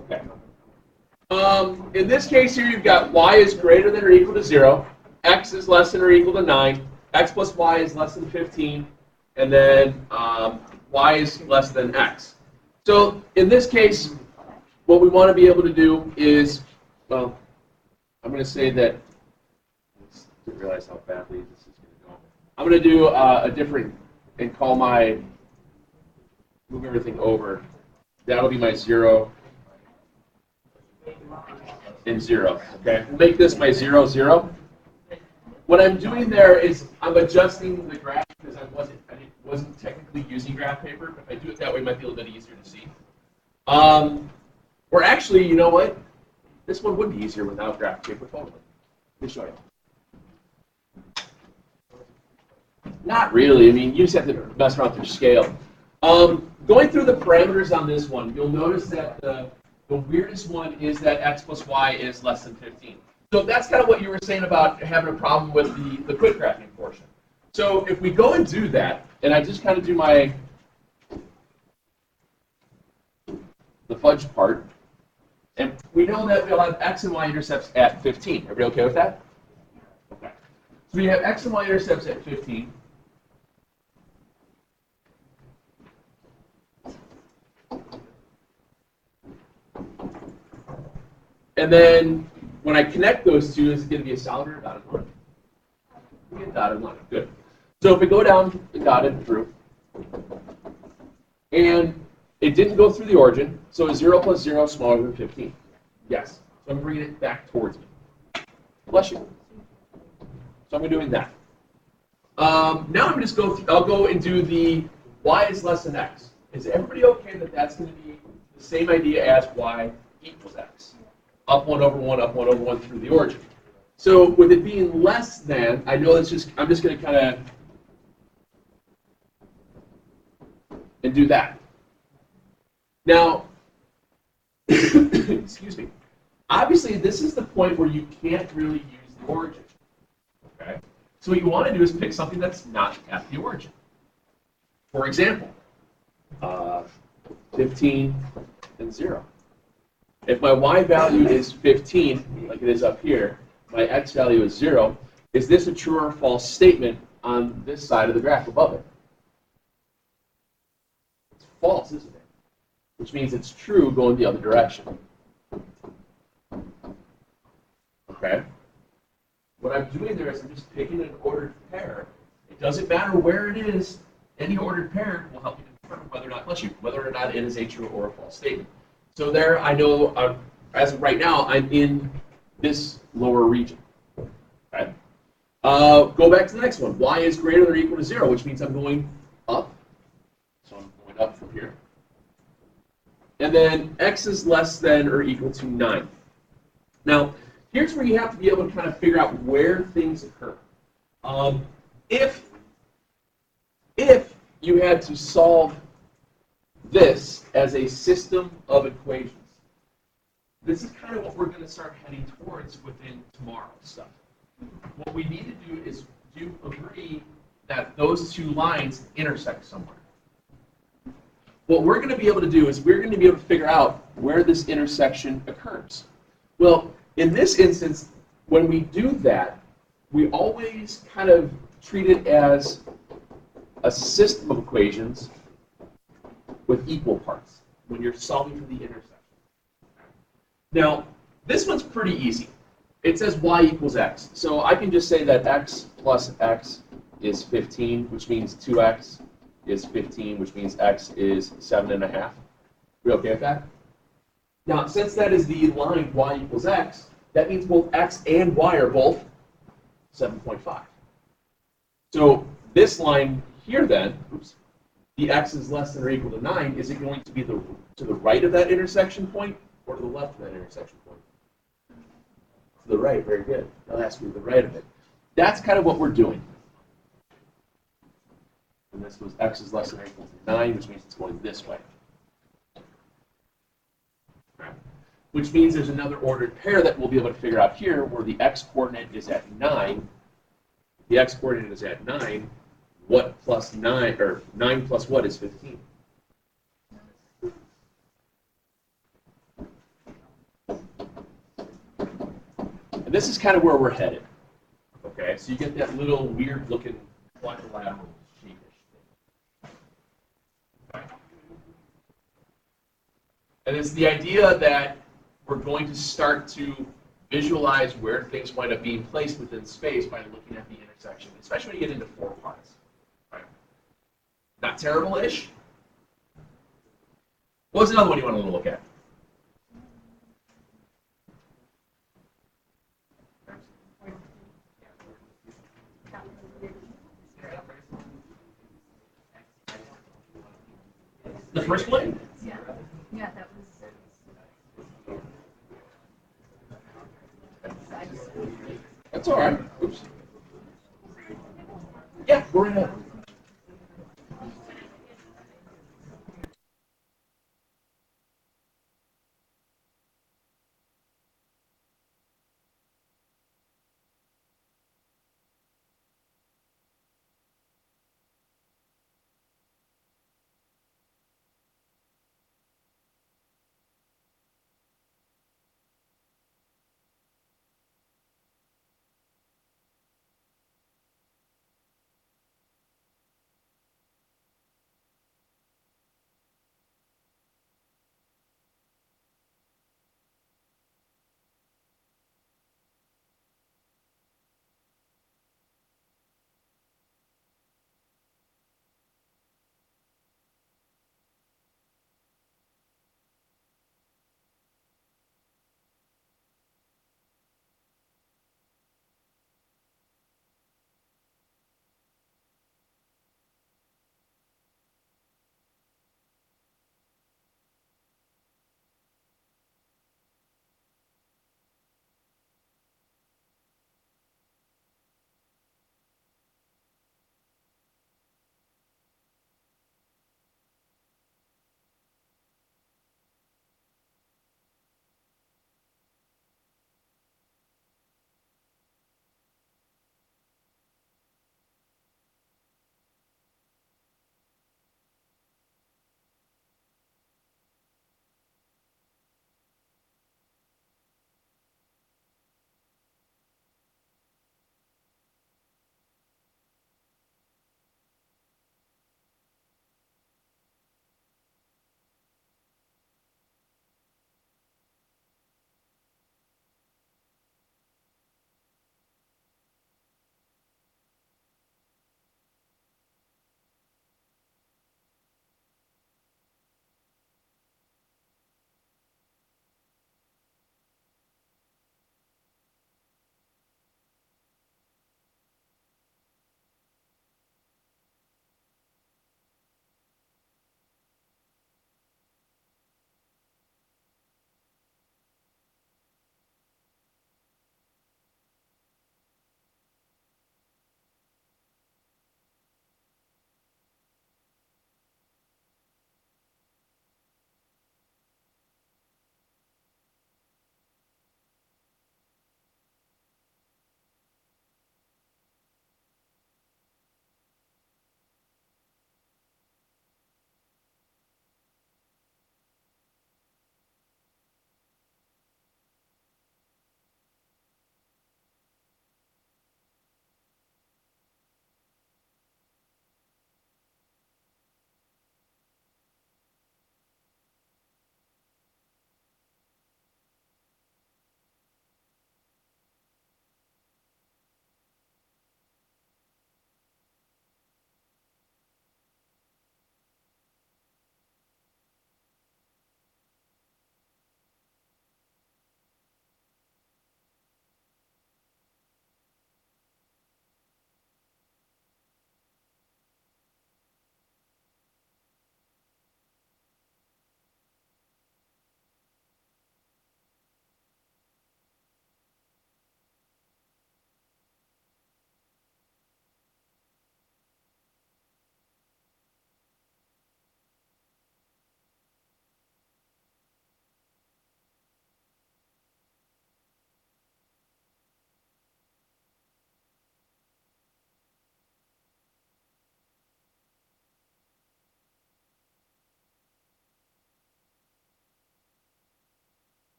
Okay. In this case here, you've got y is greater than or equal to 0, x is less than or equal to 9, x plus y is less than 15, and then y is less than x. So in this case, what we want to be able to do is, well, I'm going to say that, I didn't realize how badly this is going to go. I'm going to do a different, and call my, move everything over. That'll be my 0 and 0. Okay, we'll make this my 0, 0. What I'm doing there is I'm adjusting the graph because I wasn't technically using graph paper, but if I do it that way, it might be a little bit easier to see. Or actually, you know what? This one would be easier without graph paper, totally. Let me show you. Not really. I mean, you just have to mess around with your scale. Going through the parameters on this one, you'll notice that the weirdest one is that x plus y is less than 15. So that's kind of what you were saying about having a problem with the quick graphing portion. So if we go and do that, and I just kind of do the fudge part, and we know that we'll have x and y intercepts at 15. Everybody okay with that? Okay. So we have x and y intercepts at 15. And then when I connect those two, is it going to be a solid or a dotted line? We get dotted line. Good. So if we go down the dotted through, and it didn't go through the origin, so 0 plus 0 is smaller than 15. Yes. So I'm bringing it back towards me. Bless you. So I'm doing that. Now I'm just I'll go and do the y is less than x. Is everybody okay that that's going to be the same idea as y equals x? Up 1 over 1, up 1 over 1 through the origin. So with it being less than, I know that's I'm just going to kind of and do that. Now, excuse me. Obviously, this is the point where you can't really use the origin. Okay. So what you want to do is pick something that's not at the origin. For example, 15 and 0. If my y value is 15, like it is up here, my x value is 0, is this a true or false statement on this side of the graph above it? It's false, isn't it? Which means it's true going the other direction. Okay? What I'm doing there is I'm just picking an ordered pair. It doesn't matter where it is. Any ordered pair will help you determine whether or not it is a true or a false statement. So there, I know, as of right now, I'm in this lower region. Okay? Go back to the next one. Y is greater than or equal to 0, which means I'm going up. So I'm going up from here. And then x is less than or equal to 9. Now, here's where you have to be able to kind of figure out where things occur. If you had to solve this as a system of equations, this is kind of what we're going to start heading towards within tomorrow's stuff. What we need to do is agree that those two lines intersect somewhere. What we're going to be able to do is we're going to be able to figure out where this intersection occurs. Well, in this instance, when we do that, we always kind of treat it as a system of equations with equal parts when you're solving for the intersection. Now, this one's pretty easy. It says y equals x. So I can just say that x plus x is 15, which means 2x is 15, which means x is 7.5. We okay with that? Now, since that is the line y equals x, that means both x and y are both 7.5. So this line here then, the x is less than or equal to 9, is it going to be to the right of that intersection point or to the left of that intersection point? To the right, very good. That'll ask me to the right of it. That's kind of what we're doing. And this was x is less than or equal to 9, which means it's going this way. Which means there's another ordered pair that we'll be able to figure out here where the x-coordinate is at 9. The x-coordinate is at 9. What plus 9, or 9 plus what is 15? And this is kind of where we're headed. Okay, so you get that little weird-looking quadrilateral shape-ish thing. Okay. And it's the idea that we're going to start to visualize where things wind up being placed within space by looking at the intersection, especially when you get into 4 parts. Right? Not terrible-ish? What's another one you want to look at? The first one? Yeah. Yeah, that was. That's all right. Oops. Yeah, go right ahead.